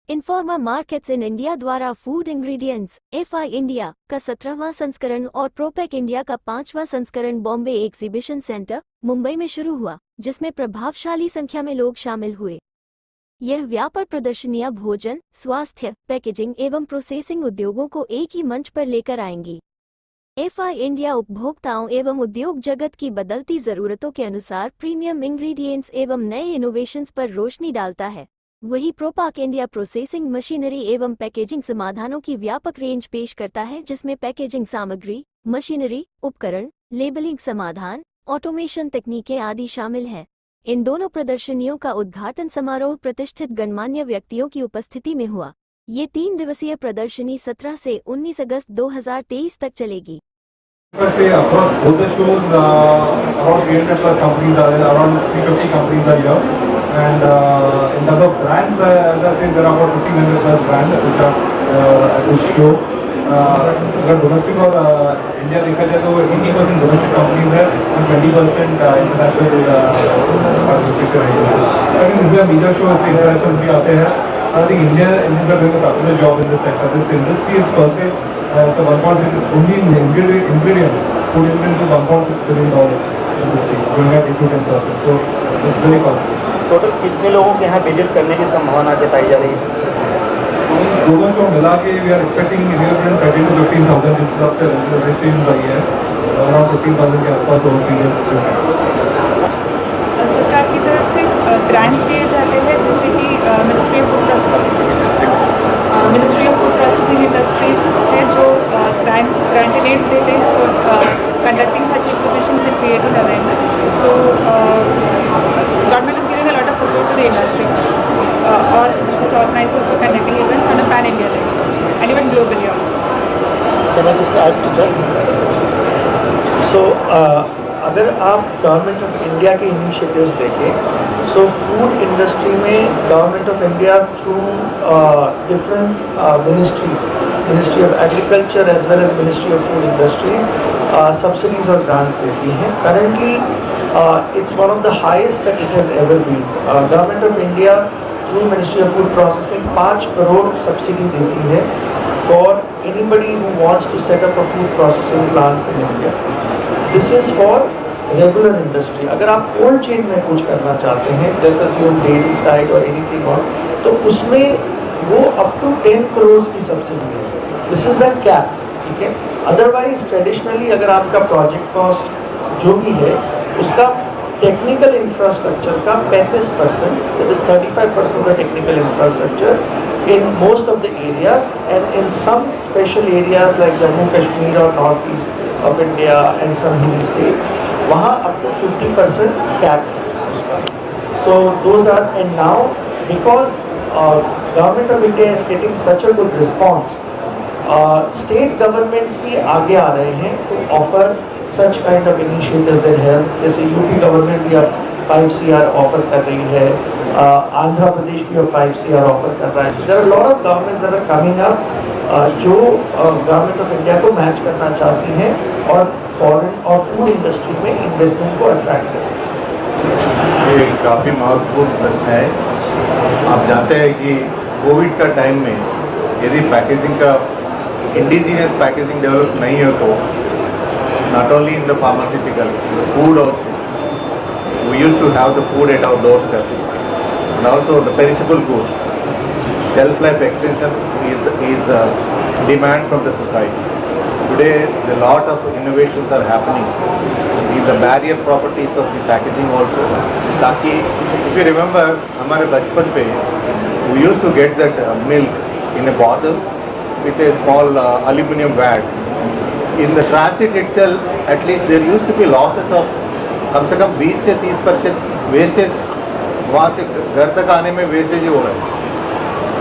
इन्फॉर्मा markets in India द्वारा food ingredients FI India का 17वां संस्करण और प्रोपेक इंडिया का 5वां संस्करण बॉम्बे एग्जीबिशन सेंटर मुंबई में शुरू हुआ, जिसमें प्रभावशाली संख्या में लोग शामिल हुए। यह व्यापार प्रदर्शनियां भोजन, स्वास्थ्य, पैकेजिंग एवं प्रोसेसिंग उद्योगों को एक ही मंच पर लेकर आएंगी। एफआई इंडिया उपभोक्ताओं एवं उद्योग जगत की बदलती जरूरतों के अनुसार प्रीमियम इंग्रेडिएंट्स एवं नए इनोवेशंस पर रोशनी डालता है। वही प्रोपाक इंडिया प्रोसेसिंग मशीनरी एवं पैकेजिंग समाधानों की व्यापक रेंज पेश करता है, जिसमें पैकेजिंग सामग्री, मशीनरी, उपकरण, लेबलिंग समाधान, ऑटोमेशन तकनीकें आदि शामिल हैं। इन दोनों प्रदर्शनियों का उद्घाटन समारोह प्रतिष्ठित गणमान्य व्यक्तियों की उपस्थिति में हुआ। ये 3 दिवसीय प्रदर्शनी 17 से 19 अगस्त 2023 तक चलेगी। Say across both the shows, around 300 plus companies are there, around 350 companies are here. And in terms of brands, as I said, there are about 1500 plus brands which are at this show. अगर domestic और India देखा जाए तो 80% domestic companies है और 20% international participate रहेंगे। I think this major show international भी आते हैं। I think India is doing a fabulous job in this sector. This industry is per se so 1.6 only in ingredients, food ingredients is $1.6 billion industry, growing at 8 to 10%. So it's very positive. Total कितने लोगों के यहाँ visit करने की संभावना जताई जा रही है? दोनों शो मिला के वी आर एक्सपेक्टिंग 13 to 15,000 इस तरफ से रजिस्ट्रेशन आई है, अराउंड 15,000 के आसपास और पीरियड्स जो है। सरकार की तरफ से ग्रांट्स दिए जाते हैं, जैसे कि ministry of food processing industries है जो ग्रांट एड्स देते हैं for conducting such exhibitions and creating awareness. So government is giving a lot of support to the industries और such organisers for conducting events on a pan India level and even globally also. Can I just add to that? So अगर आप government of India के initiatives देखें, so food industry में government of India through different ministries, ministry of agriculture as well as ministry of food industries subsidies और grants देती हैं। Currently it's one of the highest that it has ever been. Government of India through ministry of food processing 5 crore subsidy देती है for anybody who wants to set up a food processing plants in India. This is for regular industry. अगर आप cold chain में कुछ करना चाहते हैं, जैसे योर डेयरी साइड और एनीथिंग और, तो उसमें वो अप टू 10 करोड़ की सब्सिडी है। दिस इज़ द कैप, ठीक है। अदरवाइज ट्रेडिशनली अगर आपका प्रोजेक्ट कॉस्ट जो भी है उसका टेक्निकल इंफ्रास्ट्रक्चर का 35%, that is 35% the technical infrastructure in most of the areas, and in some special areas like Jammu Kashmir or North East of India and some hilly states, वहाँ up to 50% cap है उसका। So those are, and now because government of India is getting such a good response, state governments भी आगे आ रहे हैं to offer such kind of initiatives and help। जैसे UP government भी अब 5 CR ऑफर कर रही है, आंध्र प्रदेश भी अब 5 CR ऑफर कर रहा है। So there are lot of governments that are coming up जो गवर्नमेंट ऑफ इंडिया को मैच करना चाहती हैं और फॉरेन और फूड इंडस्ट्री में इन्वेस्टमेंट को अट्रैक्ट करें। ये काफ़ी महत्वपूर्ण प्रश्न है। आप जानते हैं कि कोविड का टाइम में यदि पैकेजिंग का इंडिजीनियस पैकेजिंग डेवलप नहीं हो तो not only in the pharmaceutical, food also, we used to have the food at our doorsteps, and also the perishable goods. Shelf life extension is the demand from the society. Today, a lot of innovations are happening in the barrier properties of the packaging also. ताकि if you remember, हमारे बचपन पे we used to get that milk in a bottle with a small aluminum vat. In the transit itself, at least there used to be losses of कम से कम 20 से 30% wastage, वहाँ से घर तक आने में वेस्टेज ही हो रहा है।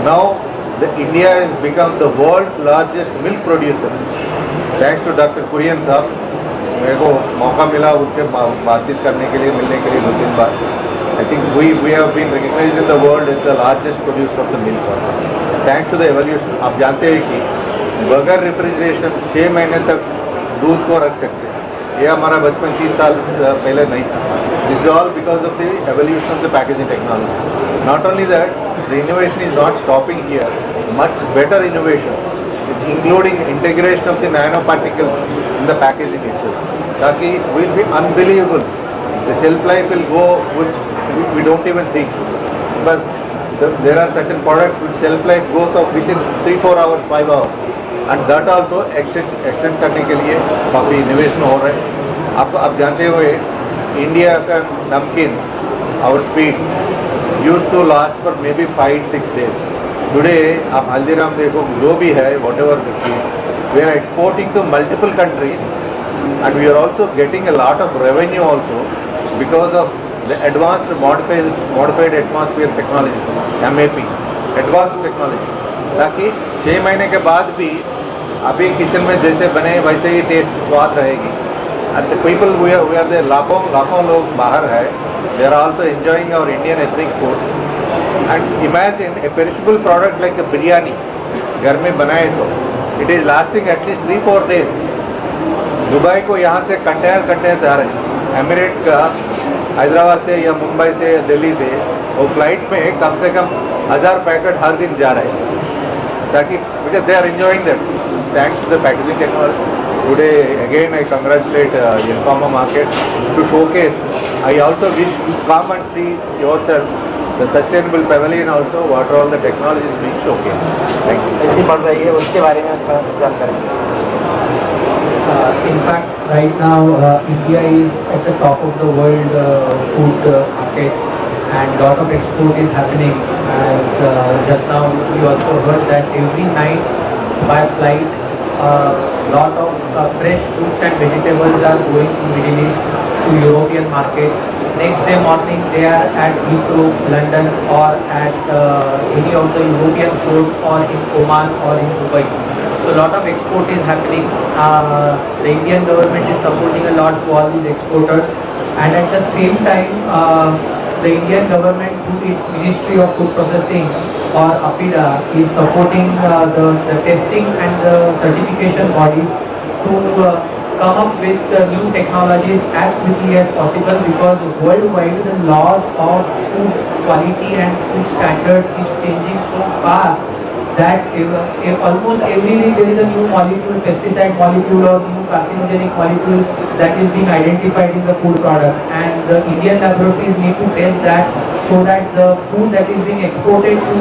Now the India is become the world's largest milk producer thanks to doctor Kurien साहब। मेरे को मौका मिला उनसे बातचीत करने के लिए, मिलने के लिए 2-3 बार। I think we have been recognised in the world is the largest producer of the milk thanks to the evolution. आप जानते हैं कि बगैर रेफ्रिजरेशन 6 महीने तक दूध को रख सकते हैं। ये हमारा बचपन 30 साल पहले नहीं था। This is all because of the evolution of the packaging technologies. Not only that, the innovation is not stopping here. Much better innovations, including integration of the nanoparticles in the packaging itself. Taki will be unbelievable. The shelf life will go, which we don't even think. Because there are certain products which shelf life goes up within 3-4 hours, 5 hours. And that also extend करने के लिए काफ़ी innovation हो रहा है. आप जानते हुए इंडिया का नमकीन, our sweets used to last for maybe 5-6 days. Today आप हल्दीराम देखो, जो भी है, whatever the sweets, we are exporting to multiple countries, and we are also getting a lot of revenue also because of the advanced modified atmosphere technologies, MAP, advanced technologies. ताकि 6 महीने के बाद भी अभी किचन में जैसे बने वैसे ही टेस्ट स्वाद रहेगी. And the people we are there, लाखों लोग बाहर है, they are also enjoying our Indian ethnic foods. And imagine a perishable product like a biryani, घर में बनाए सो, it is lasting at least 3-4 days. Dubai को यहाँ से कंटेनर जा रहे हैं, एमिरेट्स का हैदराबाद से या मुंबई से या दिल्ली से वो फ्लाइट में कम से कम 1000 पैकेट हर दिन जा रहे हैं, ताकि because they are enjoying that. Thanks to the packaging technology. Today again I congratulate Informa Market to showcase. I also wish you come and see yourself the sustainable pavilion also, what are all the technologies being showcased. Thank you. ऐसी बढ़ रही है, उसके बारे में थोड़ा जानकारी. In fact, right now India is at the top of the world food market, and lot of export is happening. As just now we also heard that every night by flight, lot of fresh fruits and vegetables are going to Middle East, to European market. Next day morning they are at Heathrow, London, or at any of the European ports, or in Oman or in Dubai. So a lot of export is happening. The Indian government is supporting a lot to all these exporters, and at the same time the Indian government through its Ministry of Food Processing or APIDA is supporting the testing and the certification body to come up with new technologies as quickly as possible, because worldwide the laws of food quality and food standards is changing so fast that almost every day there is a new molecule, pesticide molecule or new carcinogenic molecule that is being identified in the food product, and the Indian laboratories need to test that so that the food that is being exported to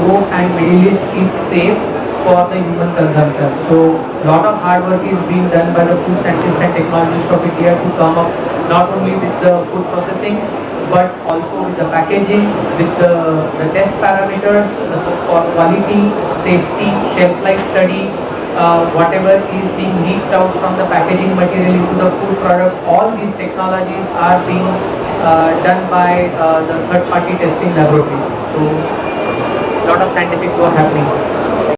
Europe and Middle East is safe for the human consumption. So lot of hard work is being done by the food scientists and technologists of India to come up not only with the food processing but also with the packaging, with the test parameters for quality, safety, shelf life study, whatever is being leached out from the packaging material into the food product. All these technologies are being done by the third party testing laboratories. So lot of scientific work happening.